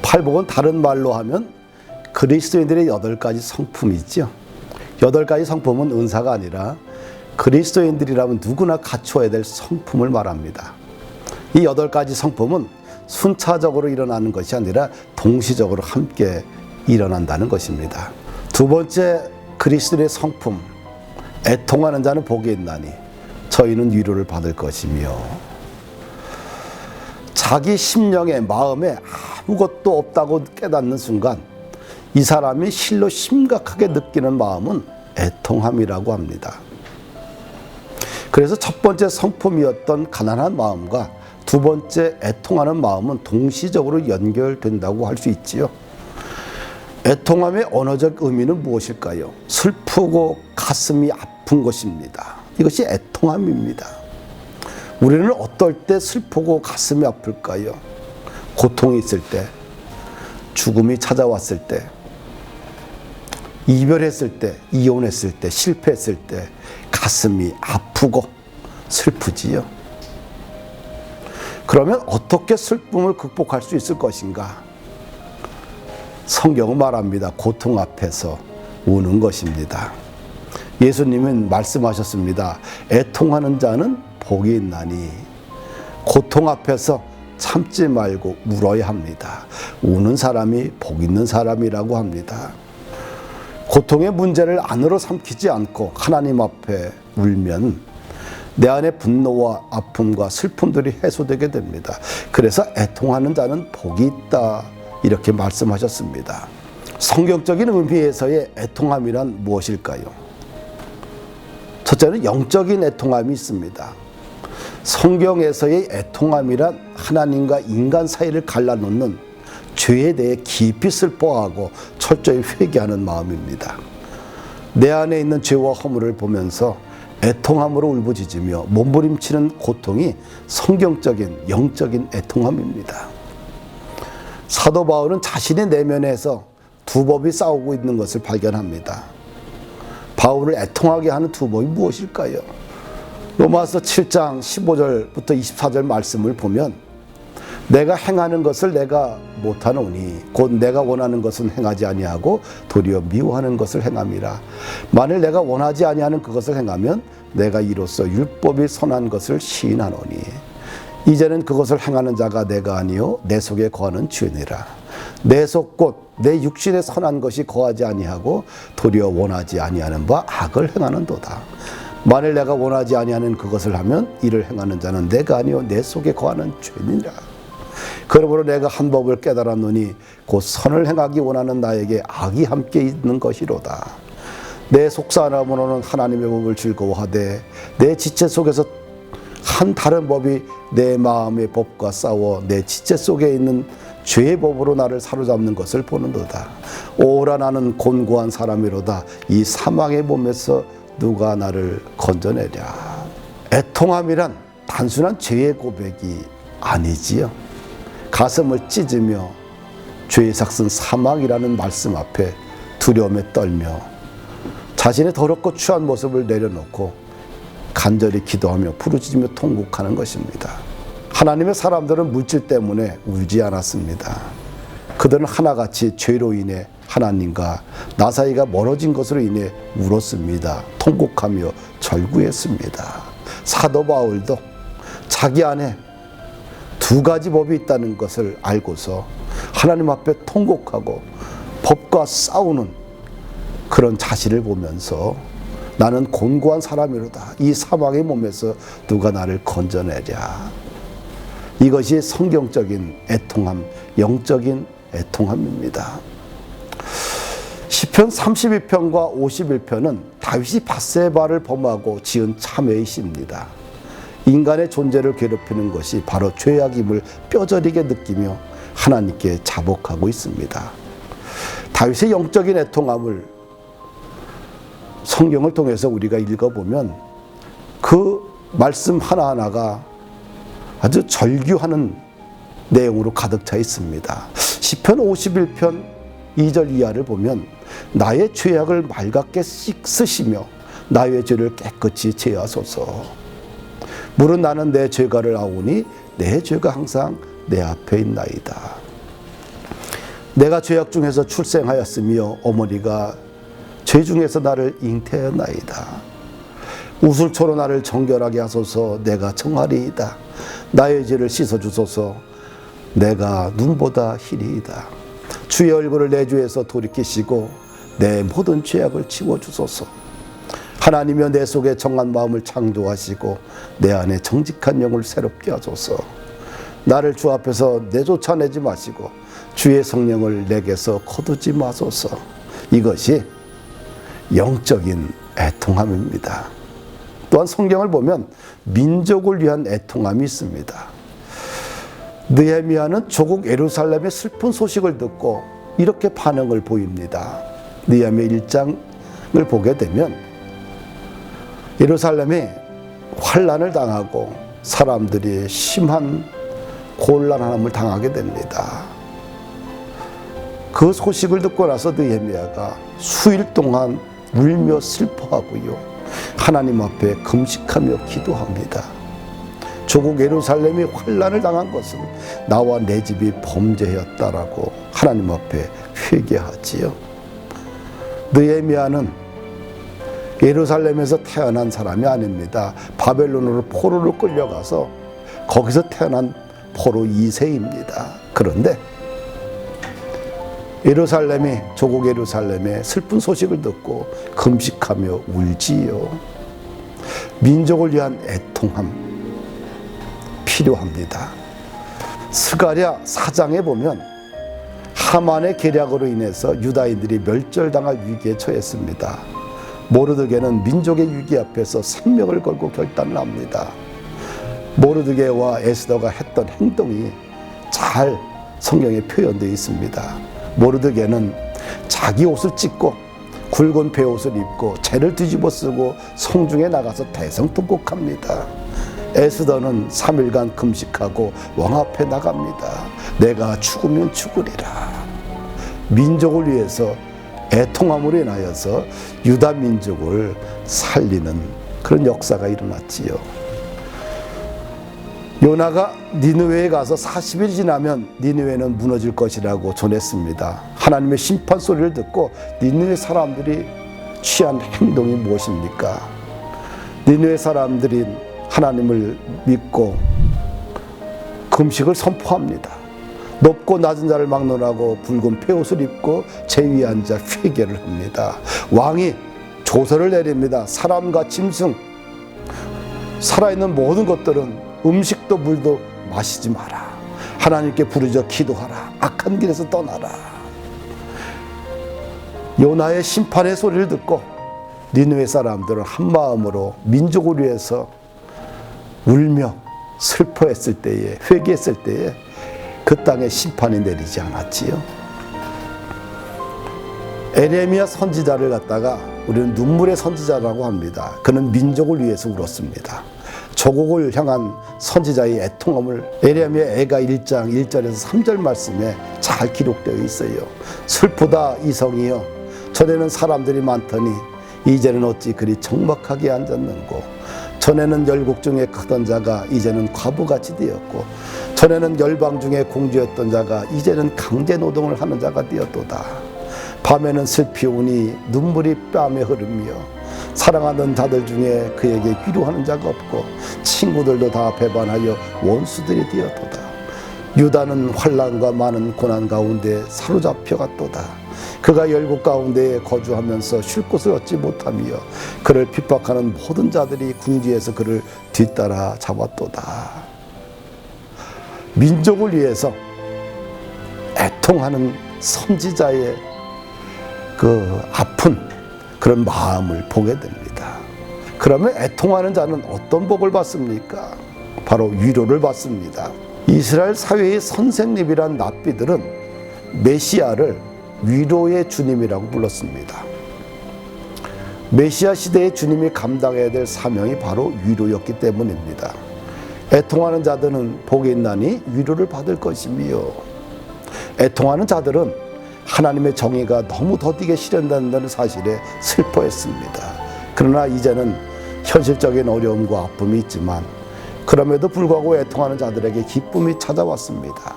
팔복은 다른 말로 하면 그리스도인들의 8가지 성품이죠. 8가지 성품은 은사가 아니라 그리스도인들이라면 누구나 갖춰야 될 성품을 말합니다. 이 8가지 성품은 순차적으로 일어나는 것이 아니라 동시적으로 함께 일어난다는 것입니다. 두 번째, 그리스도의 성품. 애통하는 자는 복이 있나니 저희는 위로를 받을 것이며. 자기 심령에, 마음에 아무것도 없다고 깨닫는 순간 이 사람이 실로 심각하게 느끼는 마음은 애통함이라고 합니다. 그래서 첫 번째 성품이었던 가난한 마음과 두 번째 애통하는 마음은 동시적으로 연결된다고 할 수 있지요. 애통함의 언어적 의미는 무엇일까요? 슬프고 가슴이 아픈 것입니다. 이것이 애통함입니다. 우리는 어떨 때 슬프고 가슴이 아플까요? 고통이 있을 때, 죽음이 찾아왔을 때, 이별했을 때, 이혼했을 때, 실패했을 때 가슴이 아프고 슬프지요. 그러면 어떻게 슬픔을 극복할 수 있을 것인가? 성경은 말합니다. 고통 앞에서 우는 것입니다. 예수님은 말씀하셨습니다. 애통하는 자는 복이 있나니 고통 앞에서 참지 말고 울어야 합니다. 우는 사람이 복 있는 사람이라고 합니다. 고통의 문제를 안으로 삼키지 않고 하나님 앞에 울면 내 안에 분노와 아픔과 슬픔들이 해소되게 됩니다. 그래서 애통하는 자는 복이 있다, 이렇게 말씀하셨습니다. 성경적인 의미에서의 애통함이란 무엇일까요? 첫째는 영적인 애통함이 있습니다. 성경에서의 애통함이란 하나님과 인간 사이를 갈라놓는 죄에 대해 깊이 슬퍼하고 철저히 회개하는 마음입니다. 내 안에 있는 죄와 허물을 보면서 애통함으로 울부짖으며 몸부림치는 고통이 성경적인 영적인 애통함입니다. 사도 바울은 자신의 내면에서 두 법이 싸우고 있는 것을 발견합니다. 바울을 애통하게 하는 두 법이 무엇일까요? 로마서 7장 15절부터 24절 말씀을 보면 내가 행하는 것을 내가 못하노니 곧 내가 원하는 것은 행하지 아니하고 도리어 미워하는 것을 행함이라. 만일 내가 원하지 아니하는 그것을 행하면 내가 이로써 율법이 선한 것을 시인하노니 이제는 그것을 행하는 자가 내가 아니요 내 속에 거하는 죄니라. 내 속 곧 내 육신에 선한 것이 거하지 아니하고 도리어 원하지 아니하는 바 악을 행하는도다. 만일 내가 원하지 아니하는 그것을 하면 이를 행하는 자는 내가 아니요 내 속에 거하는 죄니라. 그러므로 내가 한 법을 깨달았노니 곧 선을 행하기 원하는 나에게 악이 함께 있는 것이로다. 내 속사람으로는 하나님의 법을 즐거워하되 내 지체 속에서 한 다른 법이 내 마음의 법과 싸워 내 지체 속에 있는 죄의 법으로 나를 사로잡는 것을 보는도다. 오라 나는 곤고한 사람이로다. 이 사망의 몸에서 누가 나를 건져내랴. 애통함이란 단순한 죄의 고백이 아니지요. 가슴을 찢으며 죄의 삭슨 사망이라는 말씀 앞에 두려움에 떨며 자신의 더럽고 추한 모습을 내려놓고 간절히 기도하며 부르짖으며 통곡하는 것입니다. 하나님의 사람들은 물질 때문에 울지 않았습니다. 그들은 하나같이 죄로 인해 하나님과 나 사이가 멀어진 것으로 인해 울었습니다. 통곡하며 절구했습니다. 사도 바울도 자기 안에 두 가지 법이 있다는 것을 알고서 하나님 앞에 통곡하고 법과 싸우는 그런 자신을 보면서 나는 곤고한 사람이로다. 이 사망의 몸에서 누가 나를 건져내랴. 이것이 성경적인 애통함, 영적인 애통함입니다. 시편 32편과 51편은 다윗이 밧세바를 범하고 지은 참회의 시입니다. 인간의 존재를 괴롭히는 것이 바로 죄악임을 뼈저리게 느끼며 하나님께 자복하고 있습니다. 다윗의 영적인 애통함을 성경을 통해서 우리가 읽어보면 그 말씀 하나하나가 아주 절규하는 내용으로 가득 차 있습니다. 시편 51편 2절 이하를 보면 나의 죄악을 맑게 씻으시며 나의 죄를 깨끗이 제하소서. 물은 나는 내 죄가를 아오니 내 죄가 항상 내 앞에 있나이다. 내가 죄악 중에서 출생하였으며 어머니가 죄 중에서 나를 잉태하였나이다. 우슬초로 나를 정결하게 하소서. 내가 정하리이다. 나의 죄를 씻어주소서. 내가 눈보다 희리이다. 주의 얼굴을 내 죄에서 돌이키시고 내 모든 죄악을 지워주소서. 하나님이여 내 속에 정한 마음을 창조하시고 내 안에 정직한 영을 새롭게 하소서. 나를 주 앞에서 내쫓아내지 마시고 주의 성령을 내게서 거두지 마소서. 이것이 영적인 애통함입니다. 또한 성경을 보면 민족을 위한 애통함이 있습니다. 느헤미야는 조국 예루살렘의 슬픈 소식을 듣고 이렇게 반응을 보입니다. 느헤미야 1장을 보게 되면 예루살렘이 환난을 당하고 사람들이 심한 곤란함을 당하게 됩니다. 그 소식을 듣고 나서 느헤미야가 수일 동안 울며 슬퍼하고요, 하나님 앞에 금식하며 기도합니다. 조국 예루살렘이 환난을 당한 것은 나와 내 집이 범죄였다라고 하나님 앞에 회개하지요. 느헤미야는 예루살렘에서 태어난 사람이 아닙니다. 바벨론으로 포로로 끌려가서 거기서 태어난 포로 2세입니다. 그런데 조국 예루살렘의 슬픈 소식을 듣고 금식하며 울지요. 민족을 위한 애통함 필요합니다. 스가랴 4장에 보면 하만의 계략으로 인해서 유다인들이 멸절당할 위기에 처했습니다. 모르드게는 민족의 위기 앞에서 생명을 걸고 결단을 합니다. 모르드게와 에스더가 했던 행동이 잘 성경에 표현되어 있습니다. 모르드게는 자기 옷을 찢고 굵은 베옷을 입고 재를 뒤집어 쓰고 성중에 나가서 대성통곡합니다. 에스더는 3일간 금식하고 왕 앞에 나갑니다. 내가 죽으면 죽으리라. 민족을 위해서 애통함으로 인하여서 유다 민족을 살리는 그런 역사가 일어났지요. 요나가 니느웨에 가서 40일 지나면 니느웨는 무너질 것이라고 전했습니다. 하나님의 심판 소리를 듣고 니느웨 사람들이 취한 행동이 무엇입니까? 니느웨 사람들이 하나님을 믿고 금식을 선포합니다. 높고 낮은 자를 막론하고 붉은 베옷을 입고 제 위에 앉아 회개를 합니다. 왕이 조서를 내립니다. 사람과 짐승, 살아있는 모든 것들은 음식도 물도 마시지 마라. 하나님께 부르짖어 기도하라. 악한 길에서 떠나라. 요나의 심판의 소리를 듣고 니느웨 사람들은 한 마음으로 민족을 위해서 울며 슬퍼했을 때에, 회개했을 때에 그 땅에 심판이 내리지 않았지요. 에레미야 선지자를 갖다가 우리는 눈물의 선지자라고 합니다. 그는 민족을 위해서 울었습니다. 조국을 향한 선지자의 애통함을 에레미야 애가 1장 1절에서 3절 말씀에 잘 기록되어 있어요. 슬프다 이성이여, 전에는 사람들이 많더니 이제는 어찌 그리 적막하게 앉았는고. 전에는 열국 중에 크던 자가 이제는 과부같이 되었고, 전에는 열방 중에 공주였던 자가 이제는 강제 노동을 하는 자가 되었도다. 밤에는 슬피 우니 눈물이 뺨에 흐르며 사랑하는 자들 중에 그에게 위로하는 자가 없고 친구들도 다 배반하여 원수들이 되었도다. 유다는 환난과 많은 고난 가운데 사로잡혀갔도다. 그가 열국 가운데 거주하면서 쉴 곳을 얻지 못하며 그를 핍박하는 모든 자들이 궁지에서 그를 뒤따라 잡았도다. 민족을 위해서 애통하는 선지자의 그 아픈 그런 마음을 보게 됩니다. 그러면 애통하는 자는 어떤 복을 받습니까? 바로 위로를 받습니다. 이스라엘 사회의 선생님이란 랍비들은 메시아를 위로의 주님이라고 불렀습니다. 메시아 시대의 주님이 감당해야 될 사명이 바로 위로였기 때문입니다. 애통하는 자들은 복이 있나니 위로를 받을 것이며, 애통하는 자들은 하나님의 정의가 너무 더디게 실현된다는 사실에 슬퍼했습니다. 그러나 이제는 현실적인 어려움과 아픔이 있지만 그럼에도 불구하고 애통하는 자들에게 기쁨이 찾아왔습니다.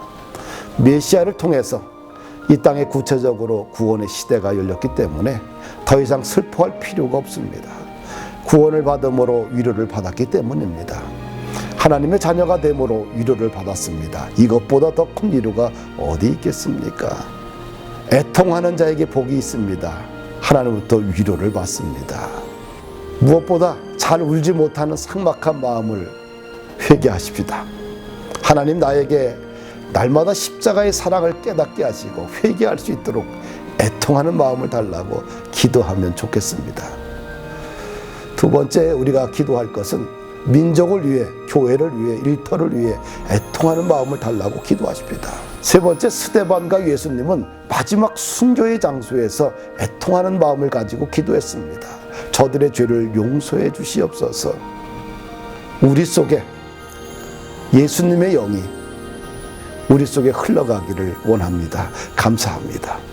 메시아를 통해서 이 땅에 구체적으로 구원의 시대가 열렸기 때문에 더 이상 슬퍼할 필요가 없습니다. 구원을 받음으로 위로를 받았기 때문입니다. 하나님의 자녀가 됨으로 위로를 받았습니다. 이것보다 더 큰 위로가 어디 있겠습니까? 애통하는 자에게 복이 있습니다. 하나님부터 위로를 받습니다. 무엇보다 잘 울지 못하는 삭막한 마음을 회개하십시다. 하나님, 나에게 날마다 십자가의 사랑을 깨닫게 하시고 회개할 수 있도록 애통하는 마음을 달라고 기도하면 좋겠습니다. 두 번째, 우리가 기도할 것은 민족을 위해, 교회를 위해, 일터를 위해 애통하는 마음을 달라고 기도하십니다. 세 번째, 스데반과 예수님은 마지막 순교의 장소에서 애통하는 마음을 가지고 기도했습니다. 저들의 죄를 용서해 주시옵소서. 우리 속에 예수님의 영이 우리 속에 흘러가기를 원합니다. 감사합니다.